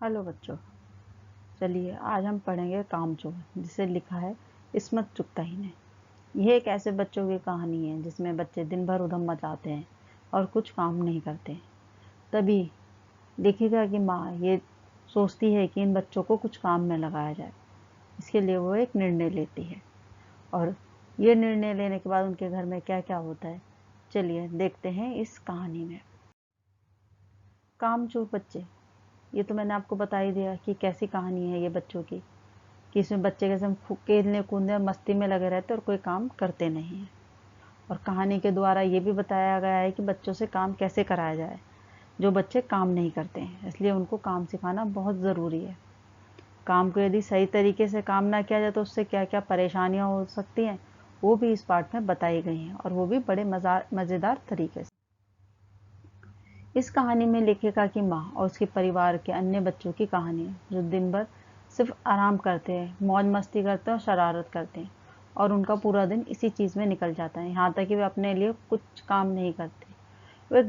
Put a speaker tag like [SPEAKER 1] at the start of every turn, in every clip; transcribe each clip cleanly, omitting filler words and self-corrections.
[SPEAKER 1] Hello बच्चों, चलिए आज हम पढ़ेंगे कामचोर, जिसे लिखा है इस्मत चुगताई ने। यह एक ऐसे बच्चों की कहानी है जिसमें बच्चे दिन भर उधम मचाते हैं और कुछ काम नहीं करते। तभी लेखिका की माँ ये सोचती है कि इन बच्चों को कुछ काम में लगाया जाए। इसके लिए वो एक निर्णय लेती है और ये निर्णय लेने के बाद उनके घर में क्या क्या होता है, चलिए देखते हैं इस कहानी में। कामचोर बच्चे, ये तो मैंने आपको बता ही दिया कि कैसी कहानी है ये बच्चों की, कि इसमें बच्चे कैसे खेलने कूदने और मस्ती में लगे रहते और कोई काम करते नहीं हैं। और कहानी के द्वारा ये भी बताया गया है कि बच्चों से काम कैसे कराया जाए जो बच्चे काम नहीं करते हैं, इसलिए उनको काम सिखाना बहुत ज़रूरी है। काम को यदि सही तरीके से काम ना किया जाए तो उससे क्या क्या परेशानियाँ हो सकती हैं, वो भी इस पाठ में बताई गई हैं, और वो भी बड़े मज़ेदार तरीके से। इस कहानी में लेखिका की माँ और उसके परिवार के अन्य बच्चों की कहानी है, जो दिन भर सिर्फ आराम करते हैं, मौज मस्ती करते हैं और शरारत करते हैं, और उनका पूरा दिन इसी चीज़ में निकल जाता है। यहाँ तक कि वे अपने लिए कुछ काम नहीं करते। वे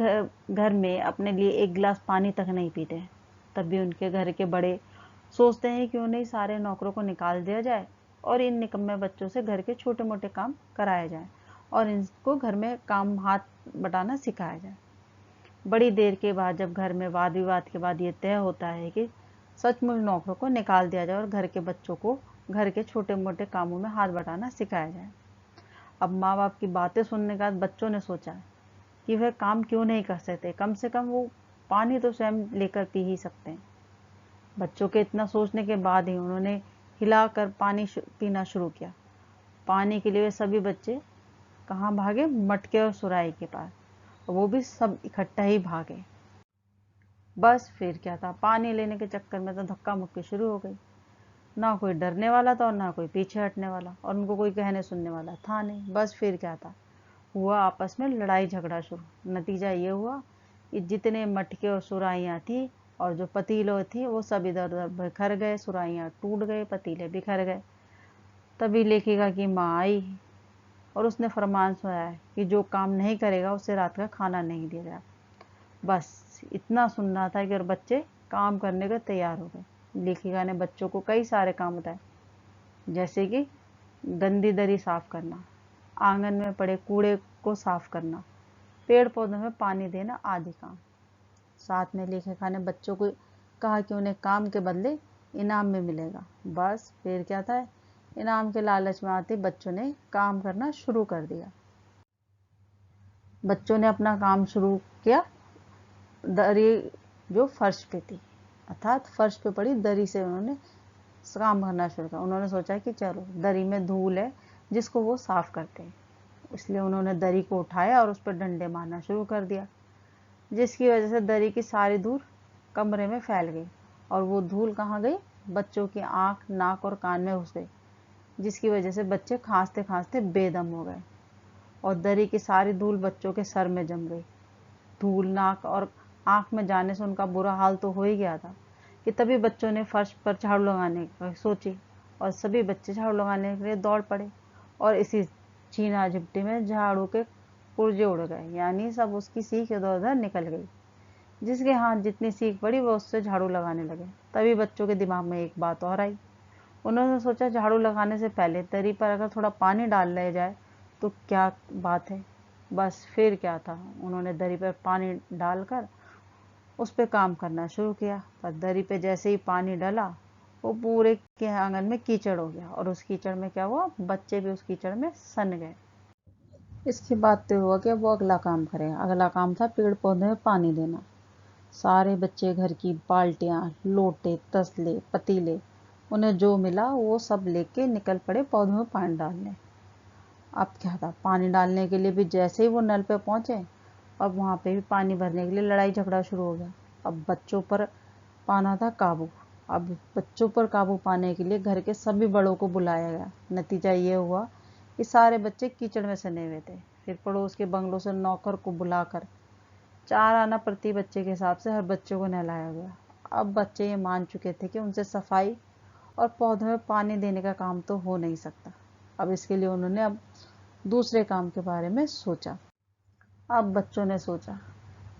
[SPEAKER 1] घर में अपने लिए एक गिलास पानी तक नहीं पीते हैं। तब भी उनके घर के बड़े सोचते हैं कि उन्हें सारे नौकरों को निकाल दिया जाए और इन निकम्मे बच्चों से घर के छोटे मोटे काम कराए जाए और इनको घर में काम हाथ बटाना सिखाया जाए। बड़ी देर के बाद जब घर में वाद विवाद के बाद ये तय होता है कि सचमुच नौकरों को निकाल दिया जाए और घर के बच्चों को घर के छोटे मोटे कामों में हाथ बटाना सिखाया जाए। अब माँ बाप की बातें सुनने के बाद बच्चों ने सोचा कि वह काम क्यों नहीं कर सकते, कम से कम वो पानी तो स्वयं लेकर पी ही सकते हैं। बच्चों के इतना सोचने के बाद ही उन्होंने हिलाकर पानी पीना शुरू किया। पानी के लिए वे सभी बच्चे कहाँ भागे? मटके और सुराही के पास। वो भी सब इकट्ठा ही भागे। बस फिर क्या था, पानी लेने के चक्कर में तो धक्का मुक्की शुरू हो गई। ना कोई डरने वाला था और ना कोई पीछे हटने वाला, और उनको कोई कहने सुनने वाला था नहीं। बस फिर क्या था, हुआ आपस में लड़ाई झगड़ा शुरू। नतीजा ये हुआ कि जितने मटके और सुराहियाँ थी और जो पतीले थी वो सब इधर उधर बिखर गए, सुराहियाँ टूट गए, पतीले बिखर गए। तभी लेखिका की माँ आई और उसने फरमान सुनाया कि जो काम नहीं करेगा उसे रात का खाना नहीं दिया जाएगा। बस इतना सुनना था कि और बच्चे काम करने को तैयार हो गए। लेखिका ने बच्चों को कई सारे काम बताए, जैसे कि गंदी दरी साफ करना, आंगन में पड़े कूड़े को साफ करना, पेड़ पौधों में पानी देना आदि काम। साथ में लेखिका ने बच्चों को कहा कि उन्हें काम के बदले इनाम में मिलेगा। बस फिर क्या था, इनाम के लालच में आते बच्चों ने काम करना शुरू कर दिया। बच्चों ने अपना काम शुरू किया दरी जो फर्श पे थी, अर्थात फर्श पे पड़ी दरी से उन्होंने काम करना शुरू किया। उन्होंने सोचा कि चलो दरी में धूल है जिसको वो साफ करते हैं, इसलिए उन्होंने दरी को उठाया और उस पर डंडे मारना शुरू कर दिया, जिसकी वजह से दरी की सारी धूल कमरे में फैल गई। और वो धूल कहाँ गई? बच्चों की आँख, नाक और कान में घुस गई, जिसकी वजह से बच्चे खांसते खांसते बेदम हो गए और दरी की सारी धूल बच्चों के सर में जम गई। धूल नाक और आँख में जाने से उनका बुरा हाल तो हो ही गया था कि तभी बच्चों ने फर्श पर झाड़ू लगाने की सोची और सभी बच्चे झाड़ू लगाने के लिए दौड़ पड़े। और इसी छीना झपटी में झाड़ू के पुर्जे उड़ गए, यानी सब उसकी सीख इधर उधर निकल गई। जिसके हाथ जितनी सीख पड़ी वो उससे झाड़ू लगाने लगे। तभी बच्चों के दिमाग में एक बात और आई। उन्होंने सोचा झाड़ू लगाने से पहले दरी पर अगर थोड़ा पानी डाल लिया जाए तो क्या बात है। बस फिर क्या था, उन्होंने दरी पर पानी डालकर उस पर काम करना शुरू किया। पर दरी पे जैसे ही पानी डाला वो पूरे के आंगन में कीचड़ हो गया, और उस कीचड़ में क्या हुआ, बच्चे भी उस कीचड़ में सन गए। इसके बाद तो हुआ कि वो अगला काम करें। अगला काम था पेड़ पौधे में पानी देना। सारे बच्चे घर की बाल्टियाँ, लोटे, तसले, पतीले, उन्हें जो मिला वो सब लेके निकल पड़े पौधों में पानी डालने। अब क्या था, पानी डालने के लिए भी जैसे ही वो नल पे पहुंचे, अब वहाँ पे भी पानी भरने के लिए लड़ाई झगड़ा शुरू हो गया। अब बच्चों पर पाना था काबू। अब बच्चों पर काबू पाने के लिए घर के सभी बड़ों को बुलाया गया। नतीजा ये हुआ कि सारे बच्चे कीचड़ में सने हुए थे। फिर पड़ोस के बंगलों से नौकर को बुलाकर 4 आना प्रति बच्चे के हिसाब से हर बच्चे को नहलाया गया। अब बच्चे ये मान चुके थे कि उनसे सफाई और पौधों में पानी देने का काम तो हो नहीं सकता। अब इसके लिए उन्होंने अब दूसरे काम के बारे में सोचा। अब बच्चों ने सोचा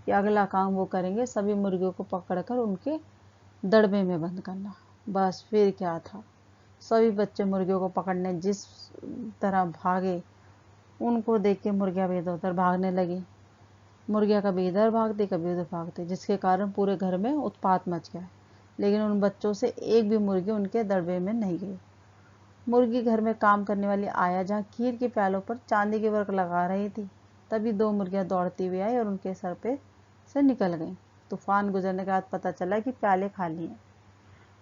[SPEAKER 1] कि अगला काम वो करेंगे, सभी मुर्गियों को पकड़कर उनके दड़बे में बंद करना। बस फिर क्या था, सभी बच्चे मुर्गियों को पकड़ने जिस तरह भागे, उनको देख के मुर्गियाँ भी इधर उधर भागने लगी। मुर्गियाँ कभी इधर भागती कभी उधर भागती, जिसके कारण पूरे घर में उत्पात मच गया। लेकिन उन बच्चों से एक भी मुर्गी उनके दड़बे में नहीं गई। मुर्गी घर में काम करने वाली आया जहाँ खीर के प्यालों पर चांदी के वर्क लगा रही थी, तभी दो मुर्गियाँ दौड़ती हुई आई और उनके सर पे से निकल गईं। तूफान गुजरने के बाद पता चला कि प्याले खाली हैं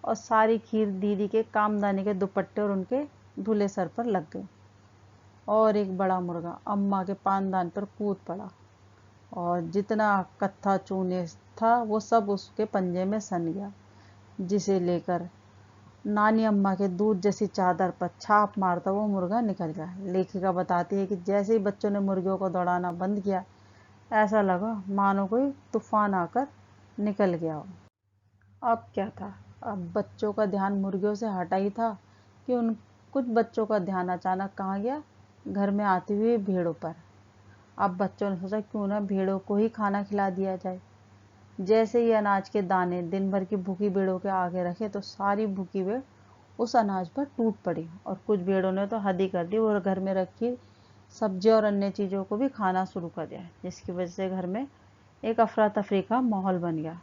[SPEAKER 1] और सारी खीर दीदी के कामदानी के दुपट्टे और उनके धुले सर पर लग गई। और एक बड़ा मुर्गा अम्मा के पानदान पर कूद पड़ा और जितना कत्था चूने था वो सब उसके पंजे में सन गया, जिसे लेकर नानी अम्मा के दूध जैसी चादर पर छाप मारता वो मुर्गा निकल गया। लेखिका बताती है कि जैसे ही बच्चों ने मुर्गियों को दौड़ाना बंद किया, ऐसा लगा मानो कोई तूफान आकर निकल गया हो। अब क्या था, अब बच्चों का ध्यान मुर्गियों से हटा ही था कि उन कुछ बच्चों का ध्यान अचानक कहाँ गया, घर में आती हुई भेड़ों पर। अब बच्चों ने सोचा क्यों ना भेड़ों को ही खाना खिला दिया जाए। जैसे ही अनाज के दाने दिन भर की भूखी भेड़ों के आगे रखे तो सारी भूखी भेड़ उस अनाज पर टूट पड़ी और कुछ भेड़ों ने तो हद ही कर दी और घर में रखी सब्जी और अन्य चीज़ों को भी खाना शुरू कर दिया, जिसकी वजह से घर में एक अफरा तफरी का माहौल बन गया।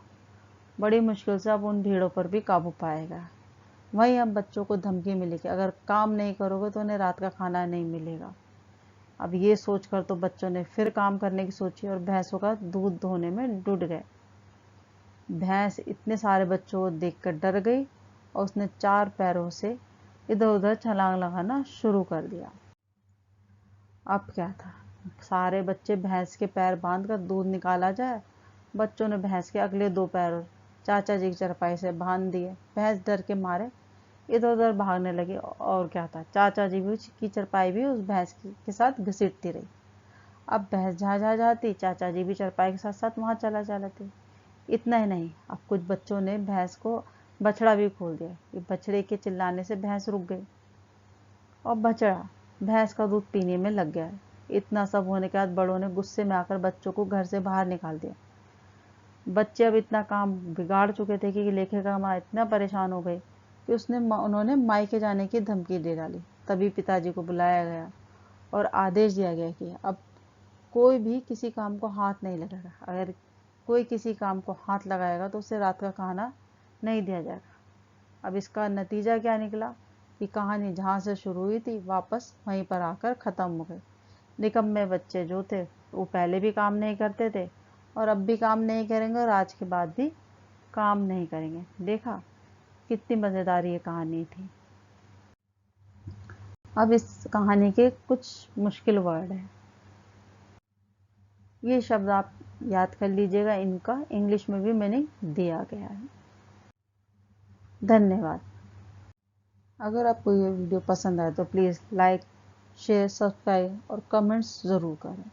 [SPEAKER 1] बड़ी मुश्किल से अब उन भीड़ों पर भी काबू पाएगा। वहीं अब बच्चों को धमकी मिली कि अगर काम नहीं करोगे तो उन्हें रात का खाना नहीं मिलेगा। अब ये सोचकर तो बच्चों ने फिर काम करने की सोची और भैंसों का दूध धोने में जुट गए। भैंस इतने सारे बच्चों को देखकर डर गई और उसने चार पैरों से इधर उधर छलांग लगाना शुरू कर दिया। अब क्या था, सारे बच्चे भैंस के पैर बांधकर दूध निकाला जाए। बच्चों ने भैंस के अगले दो पैर चाचा जी की चरपाई से बांध दिए। भैंस डर के मारे इधर उधर भागने लगी और क्या था, चाचा जी भी की चरपाई भी उस भैंस के साथ घसीटती रही। अब भैंस जहाँ जहाँ जाती, चाचा जी भी चरपाई के साथ साथ वहाँ चला जाते। इतना ही नहीं, अब कुछ बच्चों ने भैंस को बछड़ा भी खोल दिया। ये बछड़े के चिल्लाने से भैंस रुक गई और बछड़ा भैंस का दूध पीने में लग गया। इतना सब होने के बाद बड़ों ने गुस्से में आकर बच्चों को घर से बाहर निकाल दिया। बच्चे अब इतना काम बिगाड़ चुके थे कि लेखिका माँ इतना परेशान हो गई कि उन्होंने मायके जाने की धमकी दे डाली। तभी पिताजी को बुलाया गया और आदेश दिया गया कि अब कोई भी किसी काम को हाथ नहीं लगाएगा। अगर कोई किसी काम को हाथ लगाएगा तो उसे रात का खाना नहीं दिया जाएगा। अब इसका नतीजा क्या निकला कि कहानी जहाँ से शुरू हुई थी वापस वहीं पर आकर ख़त्म हो गई। निकम्मे बच्चे जो थे वो पहले भी काम नहीं करते थे और अब भी काम नहीं करेंगे और आज के बाद भी काम नहीं करेंगे। देखा कितनी मज़ेदार ये कहानी थी। अब इस कहानी के कुछ मुश्किल वर्ड हैं, ये शब्द आप याद कर लीजिएगा, इनका इंग्लिश में भी मीनिंग दिया गया है। धन्यवाद। अगर आपको ये वीडियो पसंद आए तो प्लीज़ लाइक, शेयर, सब्सक्राइब और कमेंट्स ज़रूर करें।